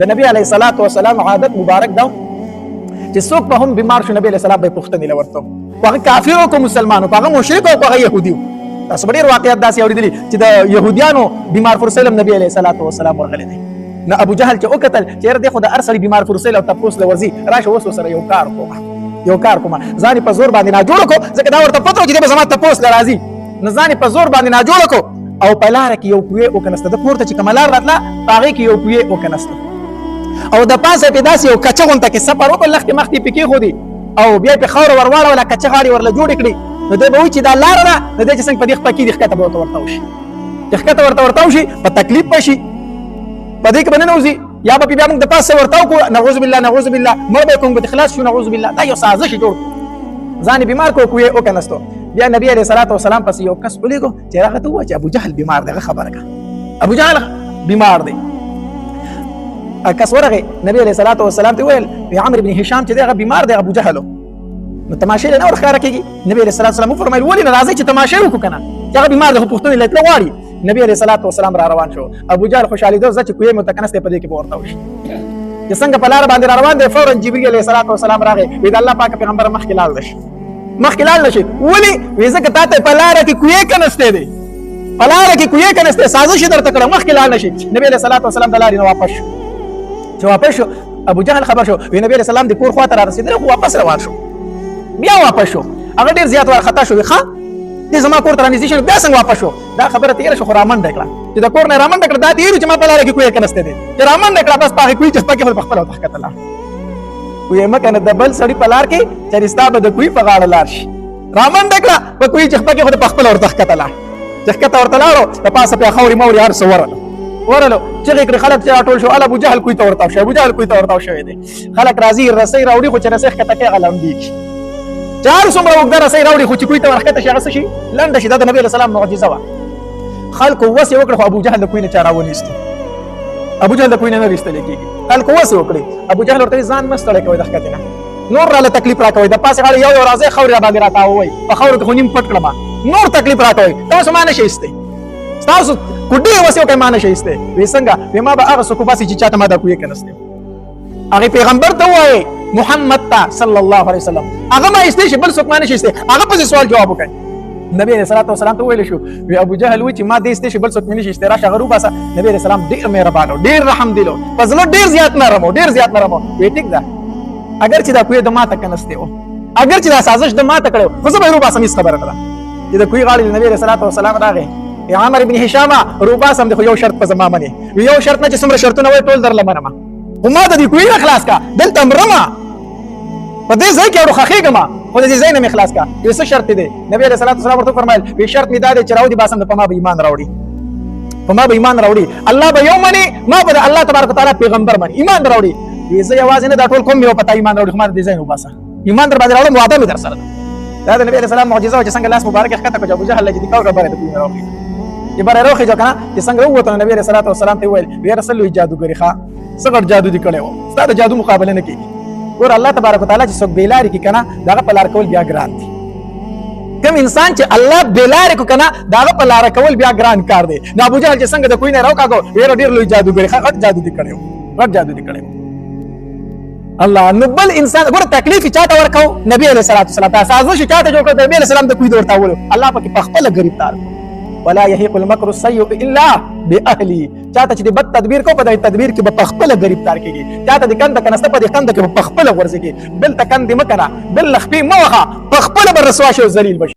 د نبی علیه الصلاۃ والسلام عادت مبارک دا چې څوک به هم بیمار شو نبی علیه السلام به پوښتنې لورته هغه کافر او مسلمان او هغه مشرک او هغه يهودي تاسو ډېر واقعیت داسې اوریدلي چې د يهوديانو بیمار فرسلم نبی علیه الصلاۃ والسلام ورغلی دی نه ابو جهل چې وکتل چې ر دې خو د ارسل بیمار فرسل او تاسو لورځي راشه وسو سره یو کار کوم ځان په زور باندې نه جوړ کو ځکه دا ورته پته چې به زما تاسو لرازي نه ځان په زور باندې نه جوړ کو او په لار کې یو کوی او کنسته د پورته چې کملار راتله هغه کې یو کوی او کنسته او د پاسه په داسې یو کچه غونته کې سفر وکړ لختې مخکې پکې خو دی او بیا په خاور ورواړه ولا کچه غاړي ورله جوړ کړي نو دوی به وایي چې دا لار ده نو دوی چې څنګه په دې خپه کې د ښکته به ورته وشي د ښکته ورته وشي په تکلیف به شي په دې کې به ننوځي یا به بیا موږ د پاسه ورته وکړو نعوذ بالله مړ به کوم به خلاص شو نعوذ بالله دا یو سازش جوړ ځان بیمار کو کوی او کنستو بیا نبی علیہ الصلوۃ والسلام پس یو کس ولېګو چې هغه ته و چې ابو جهل بیمار دی خبره کا ابو جهل بیمار دی کس ورغه نبی علیہ الصلوۃ والسلام ته ویل عمرو بن هشام چې هغه بیمار دی ابو جهل نو تماشې نه ورخاره کیږي نبی علیہ الصلوۃ والسلام فرمایل ولې ناراضي چې تماشې وکړو کنه هغه بیمار دی پښتون لته غواړي نبی علیہ الصلوۃ والسلام را روان شو ابو جهل خوشالي ده چې کوی متکنسته په دې کې ورته وشي چې څنګه په لار باندې روان دی فورا جبرئیل علیہ الصلوۃ والسلام راغی وی د الله پاک پیغمبر مخکې لاړ شي ولی ویزه که تاته په لاره کې کوی کنسته دی په لاره کې کوی کنسته سازش درته کړه مخکې لاړ نشي نبی علیہ الصلوۃ والسلام د لارې نه واپس شو ابو جهل خبر شو وی نبی علیہ السلام د کور خواته را رسیدل خو واپس روان شو بیا واپس شو هغه ډیر زیات ورخطا شو ښا دې زما کور ته رانږدې شو بیا څنګه واپس شو دا خبره تیره شو خو رامنډه کړه چې د کور نه رامنډه کړه دا تیر چې ما په لاره کې کوی کنسته دی چې رامنډه کړه بس پاکه کوی چې پاکه خپل او تحقیق وی مکنه د بل سړی په لار کې چې رستا به د کوی په غاړه لار شي رامنډه کړه په کوی چې پاکه خپل او تحقیق چې ښکته ورته لاړو په پاسه په خوري موري هر څه ورلو چې کړي خلک چې ټول شو ابو جهل کوی ته ورتاو شو ابو جهل کوی ته ورتاو شو دی خلک راضي رسۍ راوړي خو چې رسۍ ښکته کې غلم دي چار څومره وګړه رسۍ راوړي خو چې کوی ته ورښکته شي هغه شي لنډه شي دا د نبی له سلام معجزه وا خلکو وسه وکړه خو ابو جهل کوی نه چارو نيست ابو جهل کوی نه رښتل کېږي خلکو وسه وکړي ابو جهل ورته ځان مستړی کوي د ښکته نه نور را له تکلیف را کوي د پاسه غاړي یو راځي خوري را باندې راټاوي په خور کې خو نیم پټ کړه نور تکلیف را کوي تاسو مانه شي استه تاسو کوډي وسه کوي مانه شي استه وې څنګه به ما به هغه سکو باسي چې چاته ما دا کوی کنسته هغه پیغمبر ته وایي محمد تا صلی الله علیه وسلم هغه ما استه شي بل څوک مانه شي استه هغه په سوال جواب وکړي نبی علیہ الصلوۃ والسلام ته ویل شو وی ابو جهل و چې ما دې استه شي بل څوک مې نشي استه راشه غرو باسه نبی علیہ السلام ډیر مهربان او ډیر رحم دلو فضل ډیر زیات نرم وی ټیک ده اگر چې دا کوی د ماته کنسته او اگر چې دا سازش د ماته کړو خو زه به روبا سم خبره کړه چې دا کوی غاړي نبی علیہ الصلوۃ والسلام راغی عمر بن هشام روبا سم د یو شرط په زما باندې یو شرط نه چې څومره شرطونه وای ټول درل منما وما د دې کوی خلاص کا دلته مرما په دې ځای کې اورو خخېګما خو دې ځای نه خلاص کا یو څه شرط دی نبی علیہ الصلوۃ والسلام ورته فرمایل به شرط می دا دی چې راو دي باسم په ما به ایمان راوړي الله به یومني ما به الله تبارک وتعالى پیغمبر باندې ایمان راوړي زه یوازې نه دا ټول کوم یو پتا ایمان راوړي خو ما دې ځای نه وباسه ایمان در باندې راوړم وعده مې در سره دا د نبی علیہ السلام معجزه چې څنګه لاس مبارک ښکته کو ابو جهل لګي کاوه بره دې راوړي چې بره راوخی جو کنه چې څنګه وته نبی علیہ الصلوۃ والسلام ته ویل وی رسول جادوګری ښا څنګه جادو دي کړو ستاسو جادو مقابله نه کیږي ور الله تبارک وتعالى چې څوک بیلاری کی کنه داغه په لار کول بیا ګران دي کوم انسان چې الله بیلاری کو کنه داغه په لار کول بیا ګران کار دی نو ابو جهل چې څنګه د کوی نه راوکاګو ډیر لوی جادوګری ښا جادو دي کړو الله نو بل انسان ګور تکلیف چاته ورکاو نبی علیہ الصلوۃ والسلام سازش چاته جوړ کړ نبی علیہ السلام د کوی ورته ول الله پاک په خپل غریب تار ولا يحيق المكر السيء الا باهله چاته چې بد تدبیر کو په تدبیر کې په خپل غریب تار کېږي چاته د کند کنسته په کند کې په خپل ورځي کې بل تکند مکنه بل لخپی موخه په خپل بر رسوا شو ذلیل بشي